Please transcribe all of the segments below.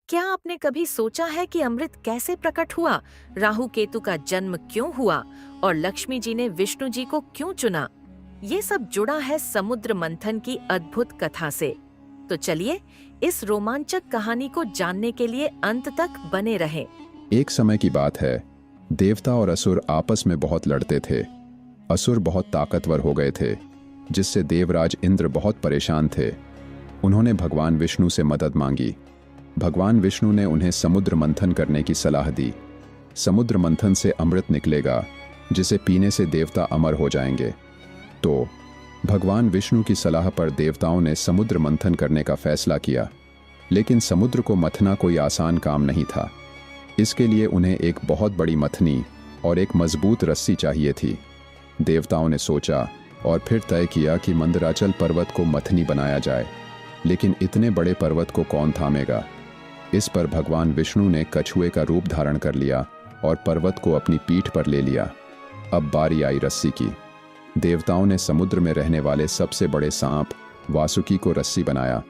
क्या आपने कभी सोचा है कि अमृत कैसे प्रकट हुआ, राहु केतु का जन्म क्यों हुआ और लक्ष्मी जी ने विष्णु जी को क्यों चुना? ये सब जुड़ा है समुद्र मंथन की अद्भुत कथा से। तो चलिए इस रोमांचक कहानी को जानने के लिए अंत तक बने रहें। एक समय की बात है, देवता और असुर आपस में बहुत लड़ते थे। असुर बहुत ताकतवर हो गए थे, जिससे देवराज इंद्र बहुत परेशान थे। उन्होंने भगवान विष्णु से मदद मांगी। भगवान विष्णु ने उन्हें समुद्र मंथन करने की सलाह दी। समुद्र मंथन से अमृत निकलेगा, जिसे पीने से देवता अमर हो जाएंगे। तो भगवान विष्णु की सलाह पर देवताओं ने समुद्र मंथन करने का फैसला किया। लेकिन समुद्र को मथना कोई आसान काम नहीं था। इसके लिए उन्हें एक बहुत बड़ी मथनी और एक मजबूत रस्सी चाहिए थी। देवताओं ने सोचा और फिर तय किया कि मंदराचल पर्वत को मथनी बनाया जाए। लेकिन इतने बड़े पर्वत को कौन थामेगा? इस पर भगवान विष्णु ने कछुए का रूप धारण कर लिया और पर्वत को अपनी पीठ पर ले लिया। अब बारी आई रस्सी की। देवताओं ने समुद्र में रहने वाले सबसे बड़े सांप वासुकी को रस्सी बनाया।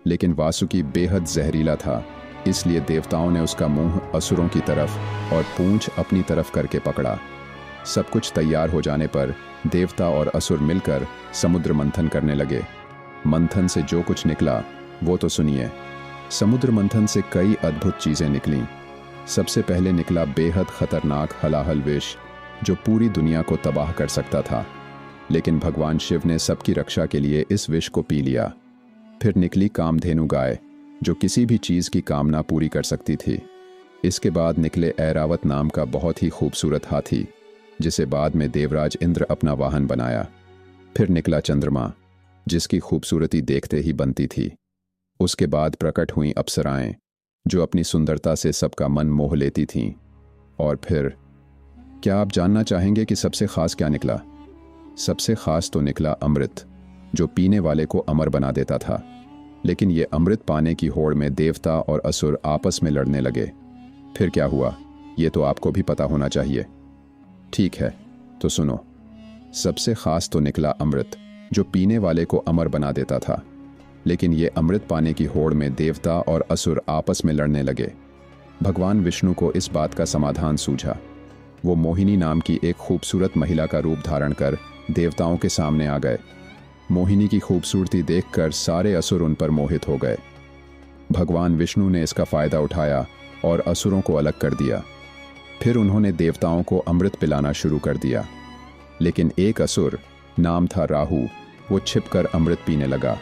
लेकिन वासुकी बेहद जहरीला था, इसलिए देवताओं ने उसका मुंह असुरों की तरफ और पूंछ अपनी तरफ करके पकड़ा। सब कुछ तैयार हो जाने पर देवता और असुर मिलकर समुद्र मंथन करने लगे। मंथन से जो कुछ निकला वो तो सुनिए। समुद्र मंथन से कई अद्भुत चीजें निकलीं। सबसे पहले निकला बेहद खतरनाक हलाहल विष, जो पूरी दुनिया को तबाह कर सकता था। लेकिन भगवान शिव ने सबकी रक्षा के लिए इस विष को पी लिया। फिर निकली कामधेनु गाय, जो किसी भी चीज की कामना पूरी कर सकती थी। इसके बाद निकले ऐरावत नाम का बहुत ही खूबसूरत हाथी, जिसे बाद में देवराज इंद्र अपना वाहन बनाया। फिर निकला चंद्रमा, जिसकी खूबसूरती देखते ही बनती थी। उसके बाद प्रकट हुई अप्सराएं, जो अपनी सुंदरता से सबका मन मोह लेती थीं। और फिर क्या आप जानना चाहेंगे कि सबसे खास क्या निकला? सबसे खास तो निकला अमृत, जो पीने वाले को अमर बना देता था। लेकिन ये अमृत पाने की होड़ में देवता और असुर आपस में लड़ने लगे। फिर क्या हुआ, ये तो आपको भी पता होना चाहिए। ठीक है, तो सुनो। सबसे खास तो निकला अमृत, जो पीने वाले को अमर बना देता था। लेकिन ये अमृत पाने की होड़ में देवता और असुर आपस में लड़ने लगे। भगवान विष्णु को इस बात का समाधान सूझा। वो मोहिनी नाम की एक खूबसूरत महिला का रूप धारण कर देवताओं के सामने आ गए। मोहिनी की खूबसूरती देखकर सारे असुर उन पर मोहित हो गए। भगवान विष्णु ने इसका फायदा उठाया और असुरों को अलग कर दिया। फिर उन्होंने देवताओं को अमृत पिलाना शुरू कर दिया। लेकिन एक असुर, नाम था राहु, वो छिपकर अमृत पीने लगा।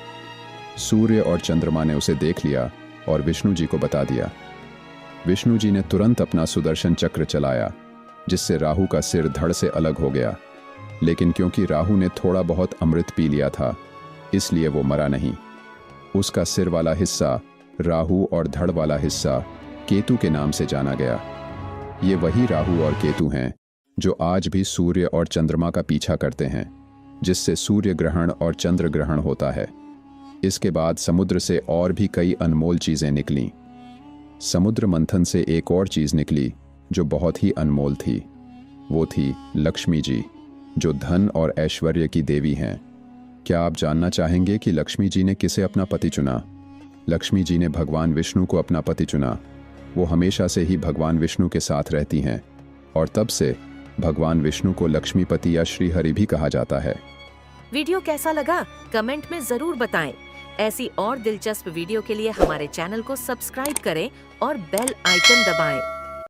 सूर्य और चंद्रमा ने उसे देख लिया और विष्णु जी को बता दिया। विष्णु जी ने तुरंत अपना सुदर्शन चक्र चलाया, जिससे राहु का सिर धड़ से अलग हो गया। लेकिन क्योंकि राहु ने थोड़ा बहुत अमृत पी लिया था, इसलिए वो मरा नहीं। उसका सिर वाला हिस्सा राहु और धड़ वाला हिस्सा केतु के नाम से जाना गया। ये वही राहु और केतु हैं जो आज भी सूर्य और चंद्रमा का पीछा करते हैं, जिससे सूर्य ग्रहण और चंद्र ग्रहण होता है। इसके बाद समुद्र से और भी कई अनमोल चीजें निकलीं। समुद्र मंथन से एक और चीज निकली जो बहुत ही अनमोल थी। वो थी लक्ष्मी जी, जो धन और ऐश्वर्य की देवी हैं। क्या आप जानना चाहेंगे कि लक्ष्मी जी ने किसे अपना पति चुना? लक्ष्मी जी ने भगवान विष्णु को अपना पति चुना। वो हमेशा से ही भगवान विष्णु के साथ रहती हैं और तब से भगवान विष्णु को लक्ष्मीपति या श्रीहरि भी कहा जाता है। वीडियो कैसा लगा कमेंट में जरूर बताएं। ऐसी और दिलचस्प वीडियो के लिए हमारे चैनल को सब्सक्राइब करें और बेल आइकन दबाएं।